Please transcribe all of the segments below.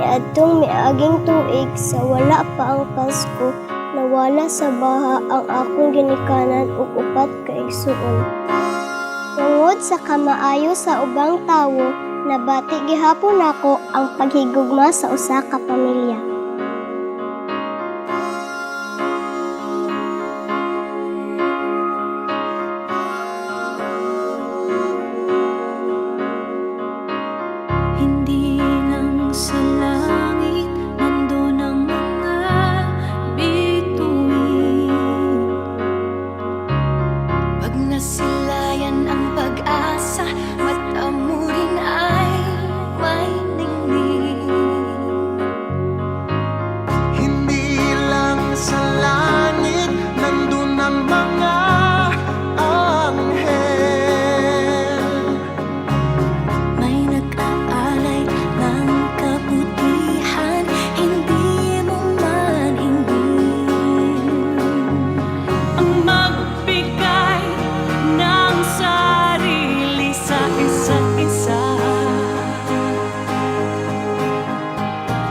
Niadtong miaging tuig sa wala pa ang Pasko, nawala sa baha ang akong ginikanan ug upat ka igsuon. Tungod sa kamaayo sa ubang tawo, nabati gihapon nako ang paghigugma sa usa ka pamilya. Hindi lang sa langit nandun ang mga bituin. Pag nasilayan ang pag-asa, mata mo rin ay may ningning. Hindi lang sa langit nandun ang mga anghel. May nag-aalay ng kabutihan, hindi mo man hingin. Ang magbigay ng sarili sa isa't isa.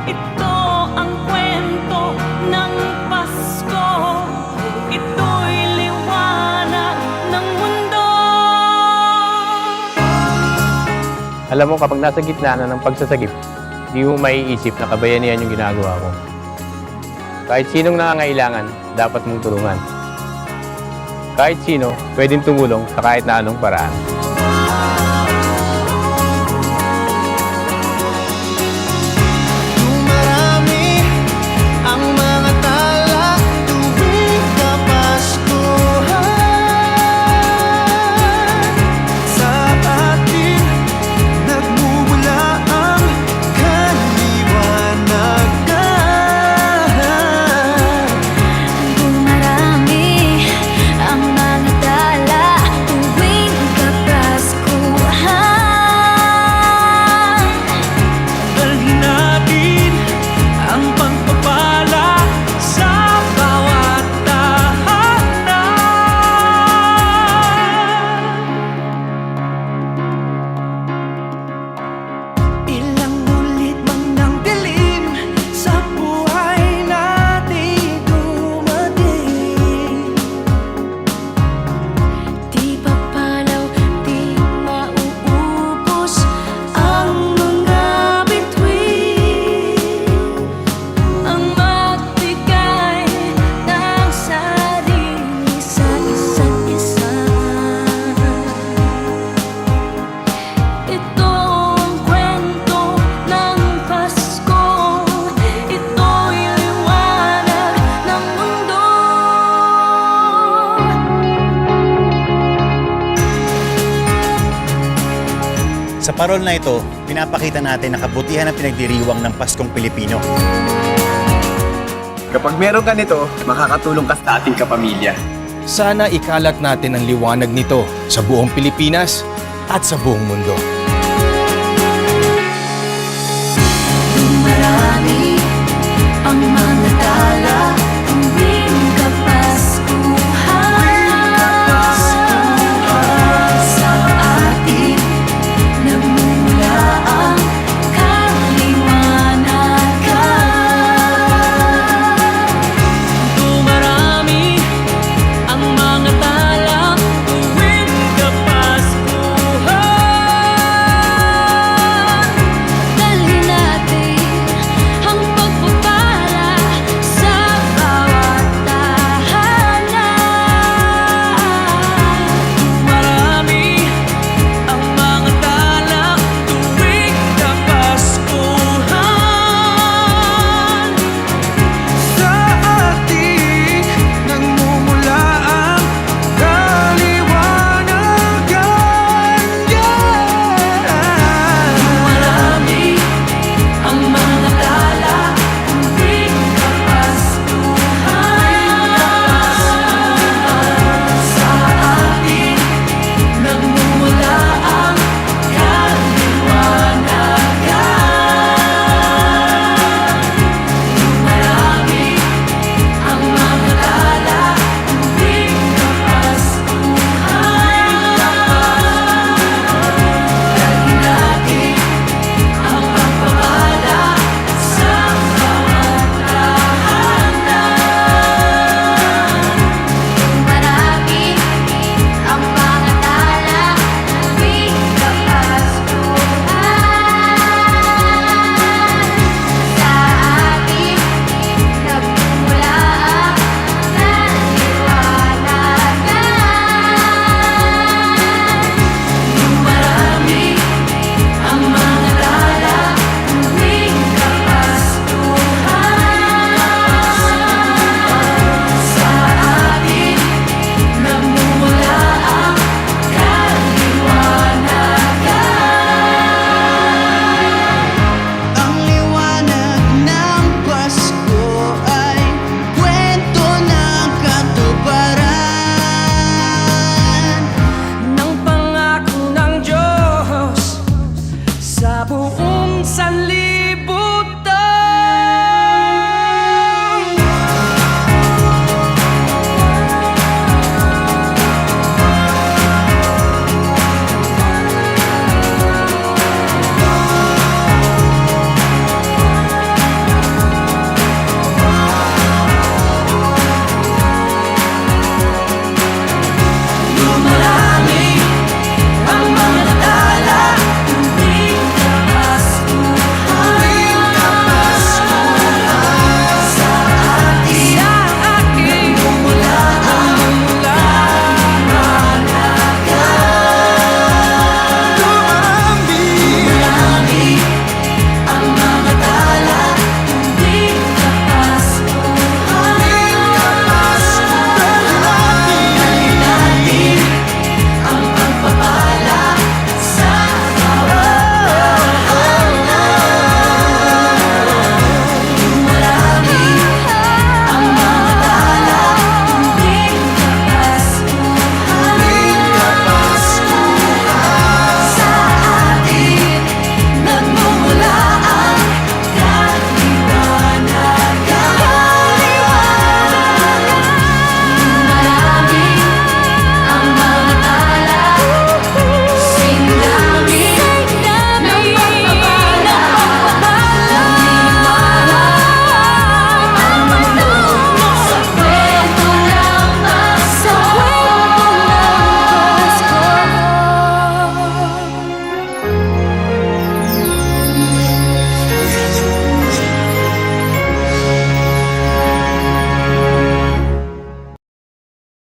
Ito ang kwento ng Pasko. Ito'y liwanag ng mundo. Alam mo, kapag nasa gitna na ng pagsasagip, hindi mo maiisip na kabayanihan yung ginagawa ko. Kahit sinong nangangailangan, dapat mong tulungan. Kahit sino, pwedeng tumulong sa kahit na anong paraan. Dumarami ang mga tala tuwing Kapaskuhan. Sa atin nagmumula ang kaliwanagan. Dumarami ang mga dala tuwing Kapaskuhan. Dalhin natin ang pagpapala sa bawat tahanan. Ilang ulit man ng dilim sa buhay natin dumating. Di papalaw, di mauubos ang mga bituin. Ang magbigay ng sarili sa isa't isa. Ito ang kwento ng Pasko. Ito'y liwanag ng mundo. Sa parol na ito, pinapakita natin ang kabutihan ng pinagdiriwang ng Paskong Pilipino. Kapag meron ka nito, makakatulong ka sa ating kapamilya. Sana ikalat natin ang liwanag nito sa buong Pilipinas at sa buong mundo. Dumarami ang mga